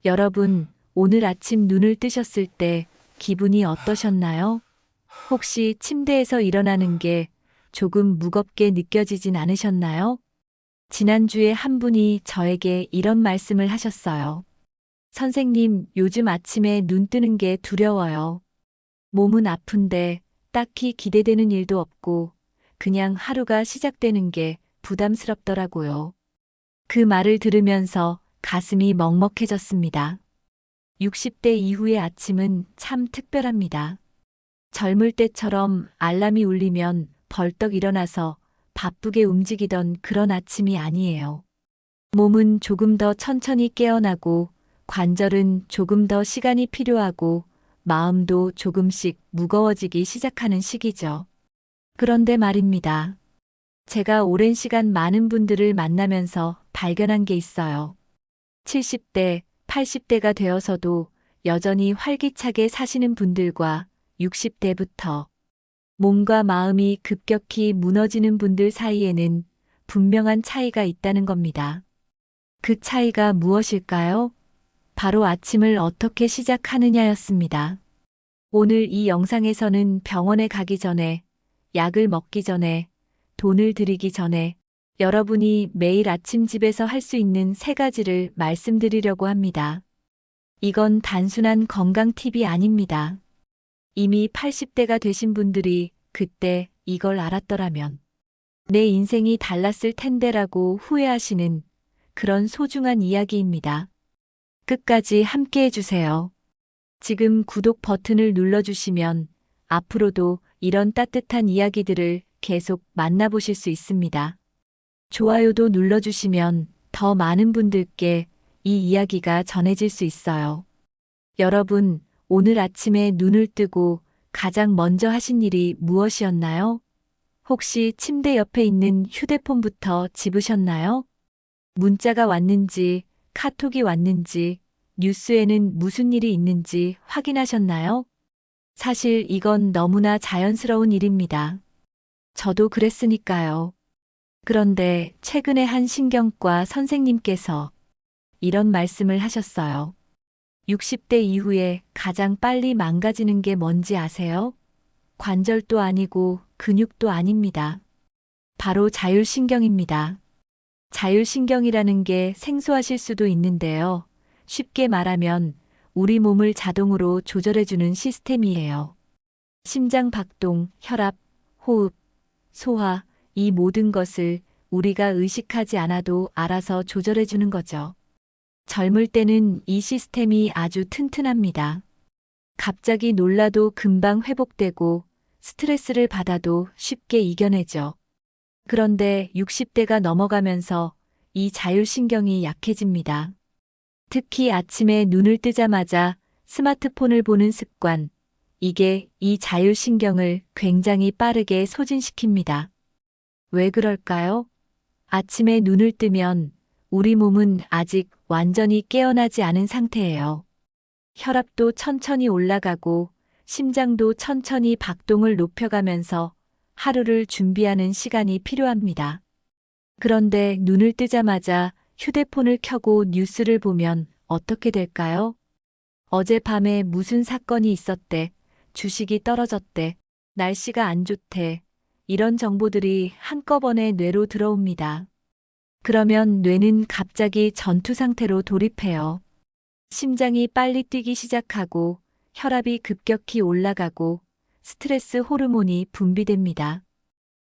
여러분, 오늘 아침 눈을 뜨셨을 때 기분이 어떠셨나요? 혹시 침대에서 일어나는 게 조금 무겁게 느껴지진 않으셨나요? 지난주에 한 분이 저에게 이런 말씀을 하셨어요. 선생님, 요즘 아침에 눈 뜨는 게 두려워요. 몸은 아픈데 딱히 기대되는 일도 없고 그냥 하루가 시작되는 게 부담스럽더라고요. 그 말을 들으면서 가슴이 먹먹해졌습니다. 60대 이후의 아침은 참 특별합니다. 젊을 때처럼 알람이 울리면 벌떡 일어나서 바쁘게 움직이던 그런 아침이 아니에요. 몸은 조금 더 천천히 깨어나고 관절은 조금 더 시간이 필요하고 마음도 조금씩 무거워지기 시작하는 시기죠. 그런데 말입니다. 제가 오랜 시간 많은 분들을 만나면서 발견한 게 있어요. 70대, 80대가 되어서도 여전히 활기차게 사시는 분들과 60대부터 몸과 마음이 급격히 무너지는 분들 사이에는 분명한 차이가 있다는 겁니다. 그 차이가 무엇일까요? 바로 아침을 어떻게 시작하느냐였습니다. 오늘 이 영상에서는 병원에 가기 전에, 약을 먹기 전에, 돈을 들이기 전에 여러분이 매일 아침 집에서 할 수 있는 3가지를 말씀드리려고 합니다. 이건 단순한 건강 팁이 아닙니다. 이미 80대가 되신 분들이 그때 이걸 알았더라면 내 인생이 달랐을 텐데라고 후회하시는 그런 소중한 이야기입니다. 끝까지 함께 해주세요. 지금 구독 버튼을 눌러주시면 앞으로도 이런 따뜻한 이야기들을 계속 만나보실 수 있습니다. 좋아요도 눌러주시면 더 많은 분들께 이 이야기가 전해질 수 있어요. 여러분, 오늘 아침에 눈을 뜨고 가장 먼저 하신 일이 무엇이었나요? 혹시 침대 옆에 있는 휴대폰부터 집으셨나요? 문자가 왔는지, 카톡이 왔는지, 뉴스에는 무슨 일이 있는지 확인하셨나요? 사실 이건 너무나 자연스러운 일입니다. 저도 그랬으니까요. 그런데 최근에 한 신경과 선생님께서 이런 말씀을 하셨어요. 60대 이후에 가장 빨리 망가지는 게 뭔지 아세요? 관절도 아니고 근육도 아닙니다. 바로 자율신경입니다. 자율신경이라는 게 생소하실 수도 있는데요. 쉽게 말하면 우리 몸을 자동으로 조절해주는 시스템이에요. 심장 박동, 혈압, 호흡, 소화, 이 모든 것을 우리가 의식하지 않아도 알아서 조절해주는 거죠. 젊을 때는 이 시스템이 아주 튼튼합니다. 갑자기 놀라도 금방 회복되고 스트레스를 받아도 쉽게 이겨내죠. 그런데 60대가 넘어가면서 이 자율신경이 약해집니다. 특히 아침에 눈을 뜨자마자 스마트폰을 보는 습관, 이게 이 자율신경을 굉장히 빠르게 소진시킵니다. 왜 그럴까요? 아침에 눈을 뜨면 우리 몸은 아직 완전히 깨어나지 않은 상태예요. 혈압도 천천히 올라가고 심장도 천천히 박동을 높여가면서 하루를 준비하는 시간이 필요합니다. 그런데 눈을 뜨자마자 휴대폰을 켜고 뉴스를 보면 어떻게 될까요? 어젯밤에 무슨 사건이 있었대, 주식이 떨어졌대, 날씨가 안 좋대, 이런 정보들이 한꺼번에 뇌로 들어옵니다. 그러면 뇌는 갑자기 전투 상태로 돌입해요. 심장이 빨리 뛰기 시작하고 혈압이 급격히 올라가고 스트레스 호르몬이 분비됩니다.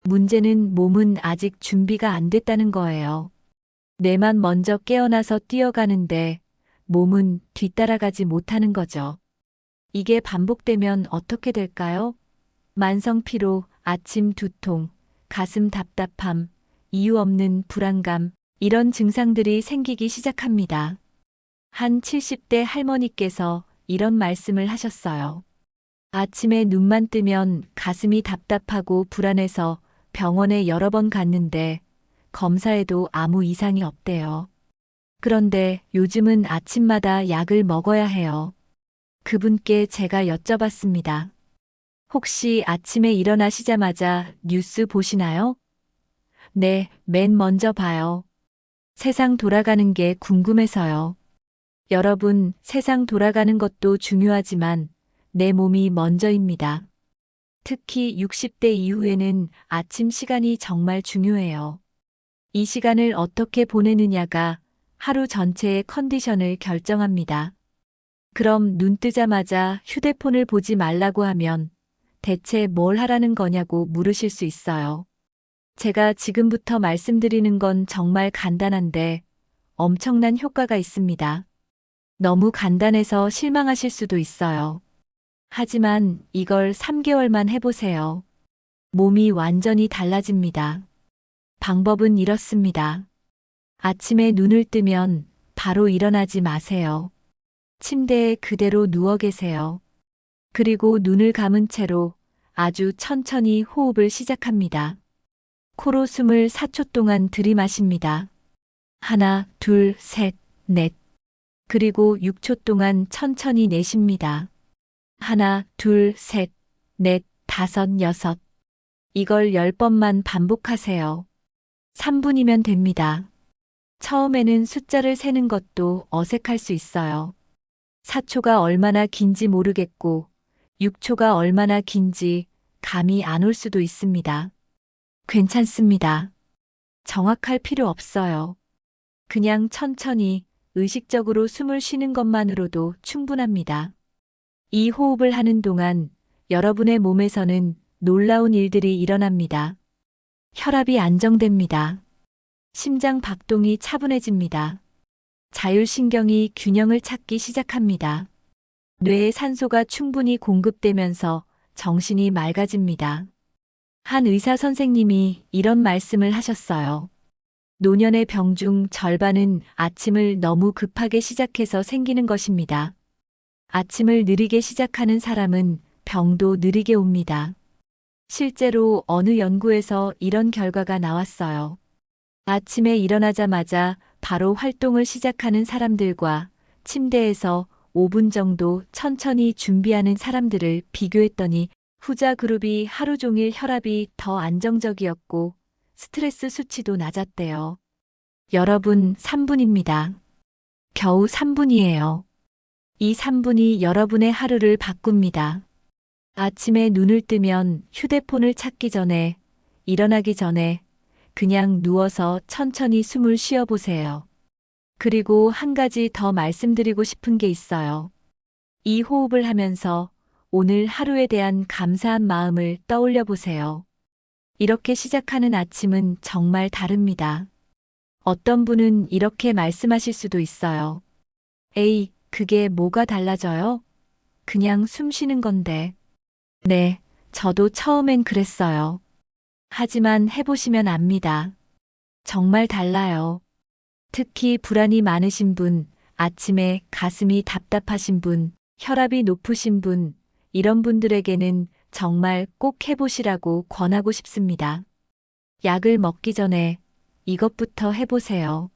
문제는 몸은 아직 준비가 안 됐다는 거예요. 뇌만 먼저 깨어나서 뛰어가는데 몸은 뒤따라가지 못하는 거죠. 이게 반복되면 어떻게 될까요? 만성 피로, 아침 두통, 가슴 답답함, 이유 없는 불안감, 이런 증상들이 생기기 시작합니다. 한 70대 할머니께서 이런 말씀을 하셨어요. 아침에 눈만 뜨면 가슴이 답답하고 불안해서 병원에 여러 번 갔는데 검사에도 아무 이상이 없대요. 그런데 요즘은 아침마다 약을 먹어야 해요. 그분께 제가 여쭤봤습니다. 혹시 아침에 일어나시자마자 뉴스 보시나요? 네, 맨 먼저 봐요. 세상 돌아가는 게 궁금해서요. 여러분, 세상 돌아가는 것도 중요하지만 내 몸이 먼저입니다. 특히 60대 이후에는 아침 시간이 정말 중요해요. 이 시간을 어떻게 보내느냐가 하루 전체의 컨디션을 결정합니다. 그럼 눈 뜨자마자 휴대폰을 보지 말라고 하면 대체 뭘 하라는 거냐고 물으실 수 있어요. 제가 지금부터 말씀드리는 건 정말 간단한데 엄청난 효과가 있습니다. 너무 간단해서 실망하실 수도 있어요. 하지만 이걸 3개월만 해보세요. 몸이 완전히 달라집니다. 방법은 이렇습니다. 아침에 눈을 뜨면 바로 일어나지 마세요. 침대에 그대로 누워 계세요. 그리고 눈을 감은 채로 아주 천천히 호흡을 시작합니다. 코로 숨을 4초 동안 들이마십니다. 하나, 둘, 셋, 넷. 그리고 6초 동안 천천히 내쉽니다. 하나, 둘, 셋, 넷, 다섯, 여섯. 이걸 10번만 반복하세요. 3분이면 됩니다. 처음에는 숫자를 세는 것도 어색할 수 있어요. 4초가 얼마나 긴지 모르겠고 6초가 얼마나 긴지 감이 안 올 수도 있습니다. 괜찮습니다. 정확할 필요 없어요. 그냥 천천히 의식적으로 숨을 쉬는 것만으로도 충분합니다. 이 호흡을 하는 동안 여러분의 몸에서는 놀라운 일들이 일어납니다. 혈압이 안정됩니다. 심장 박동이 차분해집니다. 자율신경이 균형을 찾기 시작합니다. 뇌에 산소가 충분히 공급되면서 정신이 맑아집니다. 한 의사 선생님이 이런 말씀을 하셨어요. 노년의 병 중 절반은 아침을 너무 급하게 시작해서 생기는 것입니다. 아침을 느리게 시작하는 사람은 병도 느리게 옵니다. 실제로 어느 연구에서 이런 결과가 나왔어요. 아침에 일어나자마자 바로 활동을 시작하는 사람들과 침대에서 5분 정도 천천히 준비하는 사람들을 비교했더니 후자 그룹이 하루 종일 혈압이 더 안정적이었고 스트레스 수치도 낮았대요. 여러분, 3분입니다. 겨우 3분이에요. 이 3분이 여러분의 하루를 바꿉니다. 아침에 눈을 뜨면 휴대폰을 찾기 전에, 일어나기 전에 그냥 누워서 천천히 숨을 쉬어보세요. 그리고 한 가지 더 말씀드리고 싶은 게 있어요. 이 호흡을 하면서 오늘 하루에 대한 감사한 마음을 떠올려 보세요. 이렇게 시작하는 아침은 정말 다릅니다. 어떤 분은 이렇게 말씀하실 수도 있어요. 에이, 그게 뭐가 달라져요? 그냥 숨 쉬는 건데. 네, 저도 처음엔 그랬어요. 하지만 해보시면 압니다. 정말 달라요. 특히 불안이 많으신 분, 아침에 가슴이 답답하신 분, 혈압이 높으신 분, 이런 분들에게는 정말 꼭 해보시라고 권하고 싶습니다. 약을 먹기 전에 이것부터 해보세요.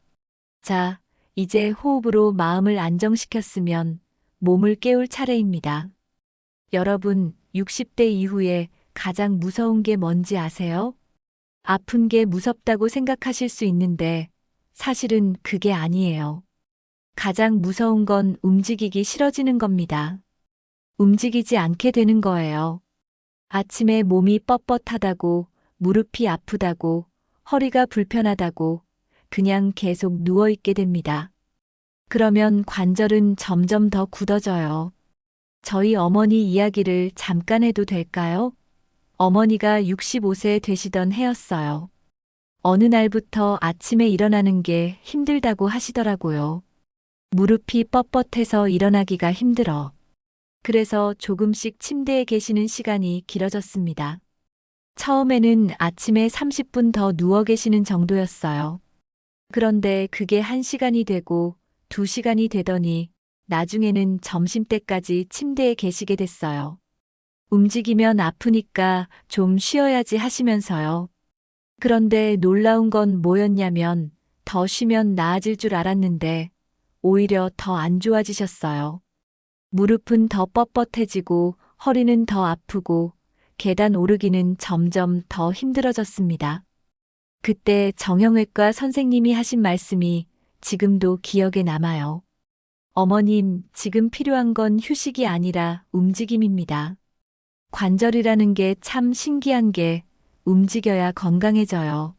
자, 이제 호흡으로 마음을 안정시켰으면 몸을 깨울 차례입니다. 여러분, 60대 이후에 가장 무서운 게 뭔지 아세요? 아픈 게 무섭다고 생각하실 수 있는데 사실은 그게 아니에요. 가장 무서운 건 움직이기 싫어지는 겁니다. 움직이지 않게 되는 거예요. 아침에 몸이 뻣뻣하다고, 무릎이 아프다고, 허리가 불편하다고 그냥 계속 누워있게 됩니다. 그러면 관절은 점점 더 굳어져요. 저희 어머니 이야기를 잠깐 해도 될까요? 어머니가 65세 되시던 해였어요. 어느 날부터 아침에 일어나는 게 힘들다고 하시더라고요. 무릎이 뻣뻣해서 일어나기가 힘들어. 그래서 조금씩 침대에 계시는 시간이 길어졌습니다. 처음에는 아침에 30분 더 누워 계시는 정도였어요. 그런데 그게 1시간이 되고 2시간이 되더니 나중에는 점심때까지 침대에 계시게 됐어요. 움직이면 아프니까 좀 쉬어야지 하시면서요. 그런데 놀라운 건 뭐였냐면 더 쉬면 나아질 줄 알았는데 오히려 더 안 좋아지셨어요. 무릎은 더 뻣뻣해지고 허리는 더 아프고 계단 오르기는 점점 더 힘들어졌습니다. 그때 정형외과 선생님이 하신 말씀이 지금도 기억에 남아요. 어머님, 지금 필요한 건 휴식이 아니라 움직임입니다. 관절이라는 게 참 신기한 게 움직여야 건강해져요.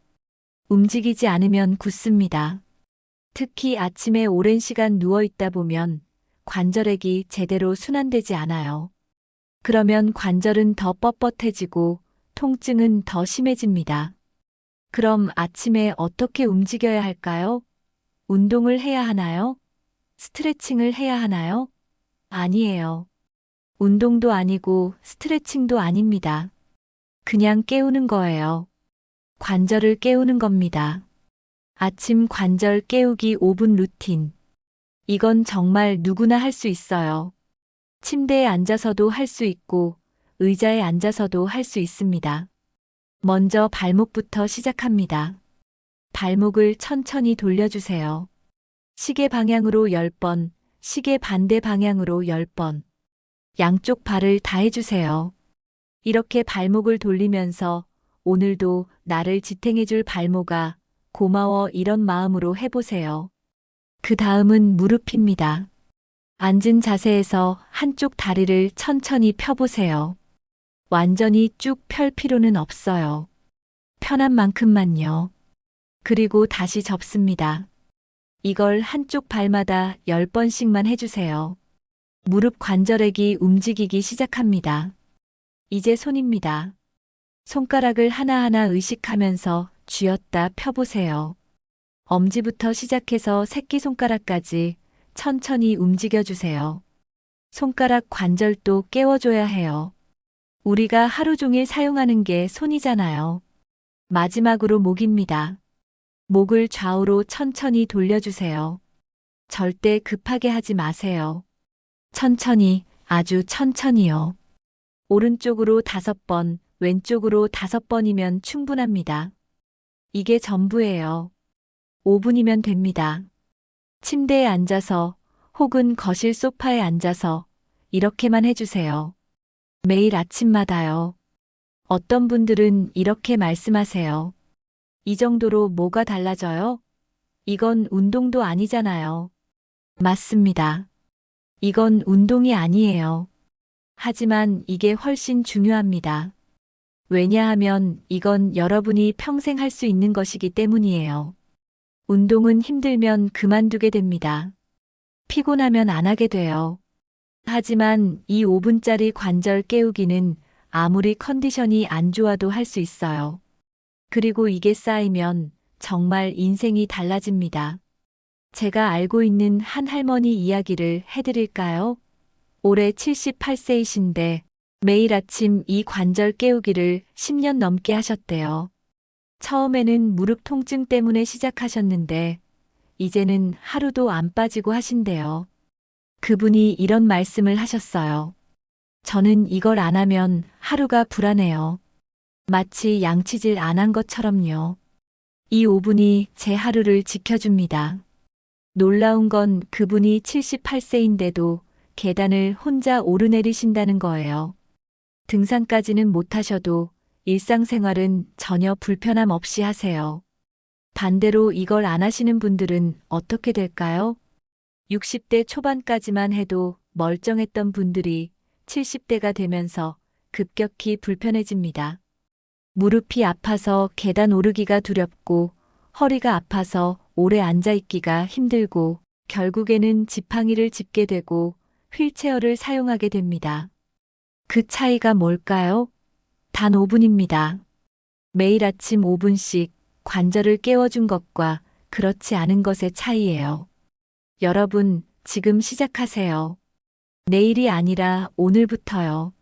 움직이지 않으면 굳습니다. 특히 아침에 오랜 시간 누워 있다 보면 관절액이 제대로 순환되지 않아요. 그러면 관절은 더 뻣뻣해지고 통증은 더 심해집니다. 그럼 아침에 어떻게 움직여야 할까요? 운동을 해야 하나요? 스트레칭을 해야 하나요? 아니에요. 운동도 아니고 스트레칭도 아닙니다. 그냥 깨우는 거예요. 관절을 깨우는 겁니다. 아침 관절 깨우기 5분 루틴. 이건 정말 누구나 할 수 있어요. 침대에 앉아서도 할 수 있고 의자에 앉아서도 할 수 있습니다. 먼저 발목부터 시작합니다. 발목을 천천히 돌려주세요. 시계 방향으로 10번, 시계 반대 방향으로 10번. 양쪽 발을 다 해주세요. 이렇게 발목을 돌리면서 오늘도 나를 지탱해줄 발목아, 고마워 이런 마음으로 해보세요. 그 다음은 무릎입니다. 앉은 자세에서 한쪽 다리를 천천히 펴보세요. 완전히 쭉 펼 필요는 없어요. 편한 만큼만요. 그리고 다시 접습니다. 이걸 한쪽 발마다 10번씩만 해주세요. 무릎 관절액이 움직이기 시작합니다. 이제 손입니다. 손가락을 하나하나 의식하면서 쥐었다 펴보세요. 엄지부터 시작해서 새끼손가락까지 천천히 움직여주세요. 손가락 관절도 깨워줘야 해요. 우리가 하루 종일 사용하는 게 손이잖아요. 마지막으로 목입니다. 목을 좌우로 천천히 돌려주세요. 절대 급하게 하지 마세요. 천천히, 아주 천천히요. 오른쪽으로 5번, 왼쪽으로 5번이면 충분합니다. 이게 전부예요. 5분이면 됩니다. 침대에 앉아서 혹은 거실 소파에 앉아서 이렇게만 해주세요. 매일 아침마다요. 어떤 분들은 이렇게 말씀하세요. 이 정도로 뭐가 달라져요? 이건 운동도 아니잖아요. 맞습니다. 이건 운동이 아니에요. 하지만 이게 훨씬 중요합니다. 왜냐하면 이건 여러분이 평생 할 수 있는 것이기 때문이에요. 운동은 힘들면 그만두게 됩니다. 피곤하면 안 하게 돼요. 하지만 이 5분짜리 관절 깨우기는 아무리 컨디션이 안 좋아도 할 수 있어요. 그리고 이게 쌓이면 정말 인생이 달라집니다. 제가 알고 있는 한 할머니 이야기를 해드릴까요? 올해 78세이신데 매일 아침 이 관절 깨우기를 10년 넘게 하셨대요. 처음에는 무릎 통증 때문에 시작하셨는데 이제는 하루도 안 빠지고 하신대요. 그분이 이런 말씀을 하셨어요. 저는 이걸 안 하면 하루가 불안해요. 마치 양치질 안 한 것처럼요. 이 5분이 제 하루를 지켜줍니다. 놀라운 건 그분이 78세인데도 계단을 혼자 오르내리신다는 거예요. 등산까지는 못하셔도 일상생활은 전혀 불편함 없이 하세요. 반대로 이걸 안 하시는 분들은 어떻게 될까요? 60대 초반까지만 해도 멀쩡했던 분들이 70대가 되면서 급격히 불편해집니다. 무릎이 아파서 계단 오르기가 두렵고 허리가 아파서 오래 앉아있기가 힘들고 결국에는 지팡이를 짚게 되고 휠체어를 사용하게 됩니다. 그 차이가 뭘까요? 단 5분입니다. 매일 아침 5분씩 관절을 깨워준 것과 그렇지 않은 것의 차이예요. 여러분, 지금 시작하세요. 내일이 아니라 오늘부터요.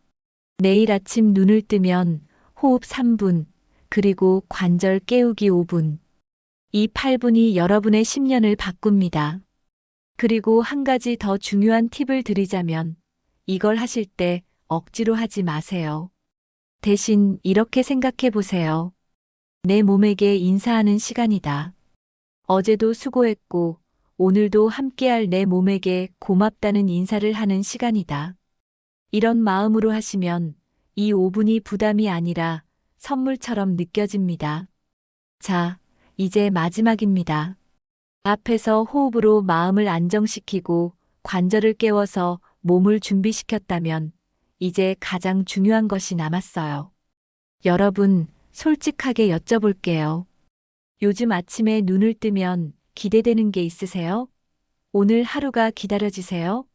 내일 아침 눈을 뜨면 호흡 3분, 그리고 관절 깨우기 5분. 이 8분이 여러분의 10년을 바꿉니다. 그리고 한 가지 더 중요한 팁을 드리자면 이걸 하실 때 억지로 하지 마세요. 대신 이렇게 생각해 보세요. 내 몸에게 인사하는 시간이다. 어제도 수고했고 오늘도 함께할 내 몸에게 고맙다는 인사를 하는 시간이다. 이런 마음으로 하시면 이 5분이 부담이 아니라 선물처럼 느껴집니다. 자, 이제 마지막입니다. 앞에서 호흡으로 마음을 안정시키고 관절을 깨워서 몸을 준비시켰다면 이제 가장 중요한 것이 남았어요. 여러분, 솔직하게 여쭤볼게요. 요즘 아침에 눈을 뜨면 기대되는 게 있으세요? 오늘 하루가 기다려지세요?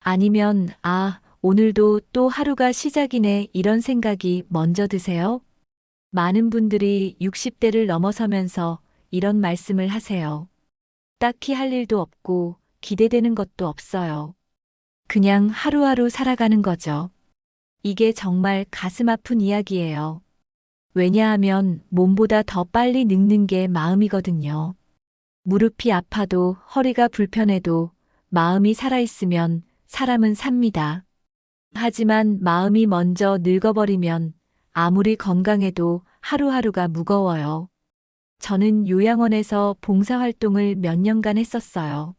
아니면, 아, 오늘도 또 하루가 시작이네 이런 생각이 먼저 드세요? 많은 분들이 60대를 넘어서면서 이런 말씀을 하세요. 딱히 할 일도 없고 기대되는 것도 없어요. 그냥 하루하루 살아가는 거죠. 이게 정말 가슴 아픈 이야기예요. 왜냐하면 몸보다 더 빨리 늙는 게 마음이거든요. 무릎이 아파도 허리가 불편해도 마음이 살아있으면 사람은 삽니다. 하지만 마음이 먼저 늙어버리면 아무리 건강해도 하루하루가 무거워요. 저는 요양원에서 봉사활동을 몇 년간 했었어요.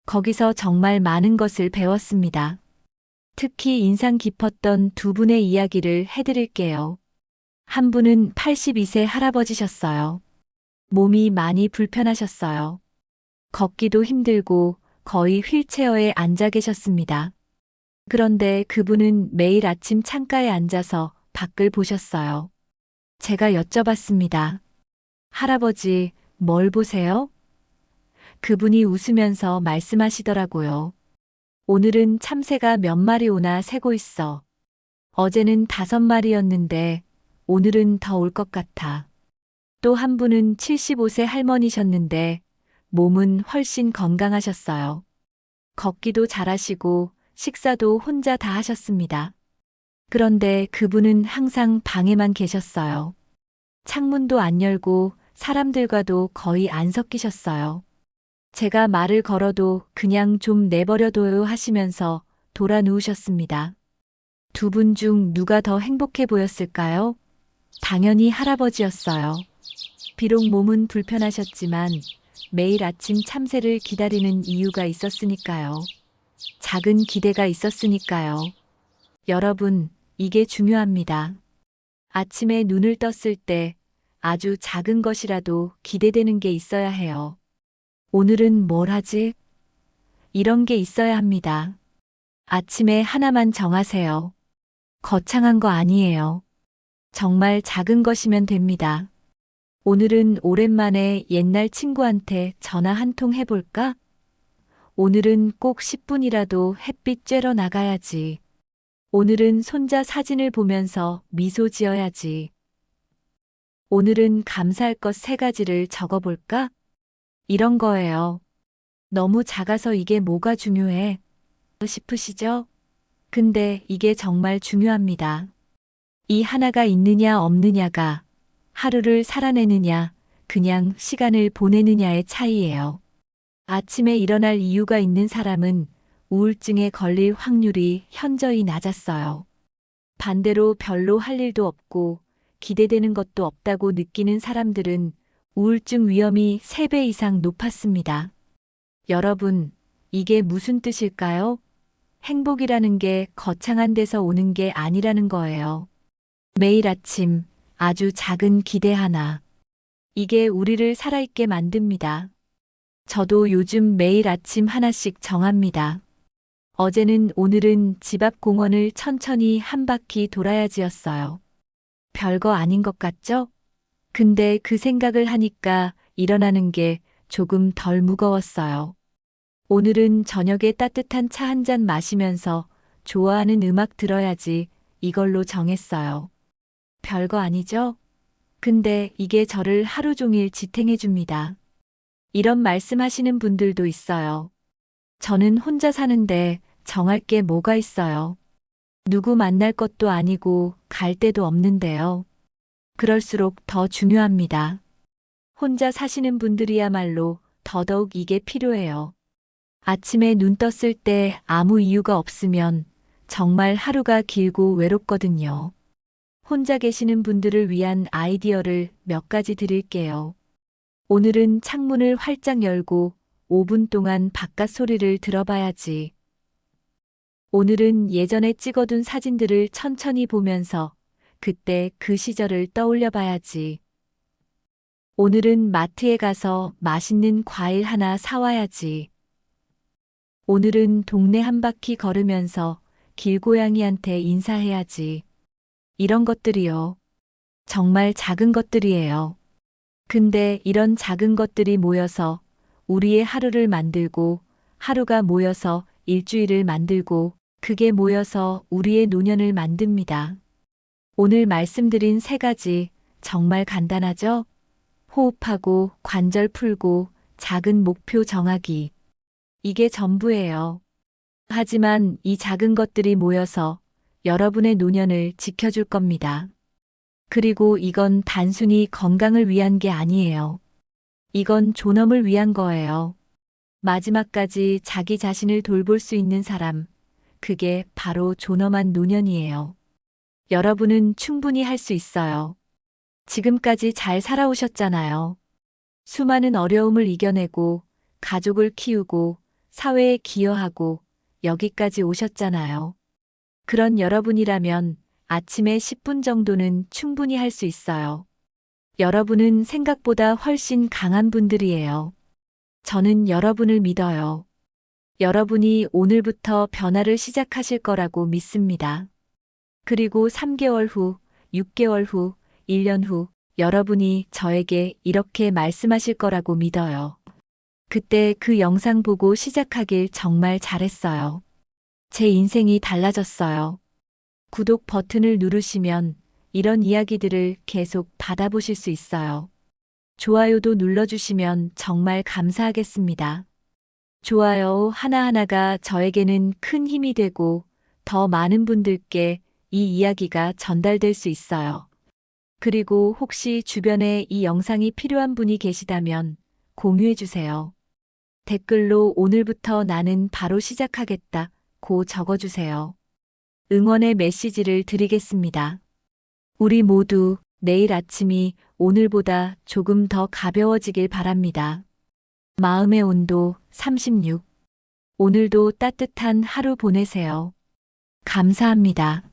거기서 정말 많은 것을 배웠습니다. 특히 인상 깊었던 두 분의 이야기를 해드릴게요. 한 분은 82세 할아버지셨어요. 몸이 많이 불편하셨어요. 걷기도 힘들고 거의 휠체어에 앉아 계셨습니다. 그런데 그분은 매일 아침 창가에 앉아서 밖을 보셨어요. 제가 여쭤봤습니다. 할아버지, 뭘 보세요? 그분이 웃으면서 말씀하시더라고요. 오늘은 참새가 몇 마리 오나 세고 있어. 어제는 5마리였는데 오늘은 더 올 것 같아. 또 한 분은 75세 할머니셨는데 몸은 훨씬 건강하셨어요. 걷기도 잘하시고 식사도 혼자 다 하셨습니다. 그런데 그분은 항상 방에만 계셨어요. 창문도 안 열고 사람들과도 거의 안 섞이셨어요. 제가 말을 걸어도 그냥 좀 내버려둬요 하시면서 돌아 누우셨습니다. 두 분 중 누가 더 행복해 보였을까요? 당연히 할아버지였어요. 비록 몸은 불편하셨지만 매일 아침 참새를 기다리는 이유가 있었으니까요. 작은 기대가 있었으니까요. 여러분, 이게 중요합니다. 아침에 눈을 떴을 때 아주 작은 것이라도 기대되는 게 있어야 해요. 오늘은 뭘 하지? 이런 게 있어야 합니다. 아침에 하나만 정하세요. 거창한 거 아니에요. 정말 작은 것이면 됩니다. 오늘은 오랜만에 옛날 친구한테 전화 한 통 해볼까? 오늘은 꼭 10분이라도 햇빛 쬐러 나가야지. 오늘은 손자 사진을 보면서 미소 지어야지. 오늘은 감사할 것 3가지를 적어볼까? 이런 거예요. 너무 작아서 이게 뭐가 중요해? 싶으시죠? 근데 이게 정말 중요합니다. 이 하나가 있느냐 없느냐가 하루를 살아내느냐, 그냥 시간을 보내느냐의 차이예요. 아침에 일어날 이유가 있는 사람은 우울증에 걸릴 확률이 현저히 낮았어요. 반대로 별로 할 일도 없고 기대되는 것도 없다고 느끼는 사람들은 우울증 위험이 3배 이상 높았습니다. 여러분, 이게 무슨 뜻일까요? 행복이라는 게 거창한 데서 오는 게 아니라는 거예요. 매일 아침 아주 작은 기대 하나. 이게 우리를 살아있게 만듭니다. 저도 요즘 매일 아침 하나씩 정합니다. 어제는 오늘은 집 앞 공원을 천천히 한 바퀴 돌아야지였어요. 별거 아닌 것 같죠? 근데 그 생각을 하니까 일어나는 게 조금 덜 무거웠어요. 오늘은 저녁에 따뜻한 차 한 잔 마시면서 좋아하는 음악 들어야지 이걸로 정했어요. 별거 아니죠? 근데 이게 저를 하루 종일 지탱해 줍니다. 이런 말씀하시는 분들도 있어요. 저는 혼자 사는데 정할 게 뭐가 있어요. 누구 만날 것도 아니고 갈 데도 없는데요. 그럴수록 더 중요합니다. 혼자 사시는 분들이야말로 더더욱 이게 필요해요. 아침에 눈 떴을 때 아무 이유가 없으면 정말 하루가 길고 외롭거든요. 혼자 계시는 분들을 위한 아이디어를 몇 가지 드릴게요. 오늘은 창문을 활짝 열고 5분 동안 바깥 소리를 들어봐야지. 오늘은 예전에 찍어둔 사진들을 천천히 보면서 그때 그 시절을 떠올려 봐야지. 오늘은 마트에 가서 맛있는 과일 하나 사와야지. 오늘은 동네 한 바퀴 걸으면서 길고양이한테 인사해야지. 이런 것들이요. 정말 작은 것들이에요. 근데 이런 작은 것들이 모여서 우리의 하루를 만들고, 하루가 모여서 일주일을 만들고, 그게 모여서 우리의 노년을 만듭니다. 오늘 말씀드린 세 가지 정말 간단하죠? 호흡하고, 관절 풀고, 작은 목표 정하기. 이게 전부예요. 하지만 이 작은 것들이 모여서 여러분의 노년을 지켜줄 겁니다. 그리고 이건 단순히 건강을 위한 게 아니에요. 이건 존엄을 위한 거예요. 마지막까지 자기 자신을 돌볼 수 있는 사람, 그게 바로 존엄한 노년이에요. 여러분은 충분히 할 수 있어요. 지금까지 잘 살아오셨잖아요. 수많은 어려움을 이겨내고, 가족을 키우고, 사회에 기여하고, 여기까지 오셨잖아요. 그런 여러분이라면 아침에 10분 정도는 충분히 할 수 있어요. 여러분은 생각보다 훨씬 강한 분들이에요. 저는 여러분을 믿어요. 여러분이 오늘부터 변화를 시작하실 거라고 믿습니다. 그리고 3개월 후, 6개월 후, 1년 후, 여러분이 저에게 이렇게 말씀하실 거라고 믿어요. 그때 그 영상 보고 시작하길 정말 잘했어요. 제 인생이 달라졌어요. 구독 버튼을 누르시면 이런 이야기들을 계속 받아보실 수 있어요. 좋아요도 눌러주시면 정말 감사하겠습니다. 좋아요 하나하나가 저에게는 큰 힘이 되고 더 많은 분들께 이 이야기가 전달될 수 있어요. 그리고 혹시 주변에 이 영상이 필요한 분이 계시다면 공유해 주세요. 댓글로 오늘부터 나는 바로 시작하겠다 고 적어주세요. 응원의 메시지를 드리겠습니다. 우리 모두 내일 아침이 오늘보다 조금 더 가벼워지길 바랍니다. 마음의 온도 36. 오늘도 따뜻한 하루 보내세요. 감사합니다.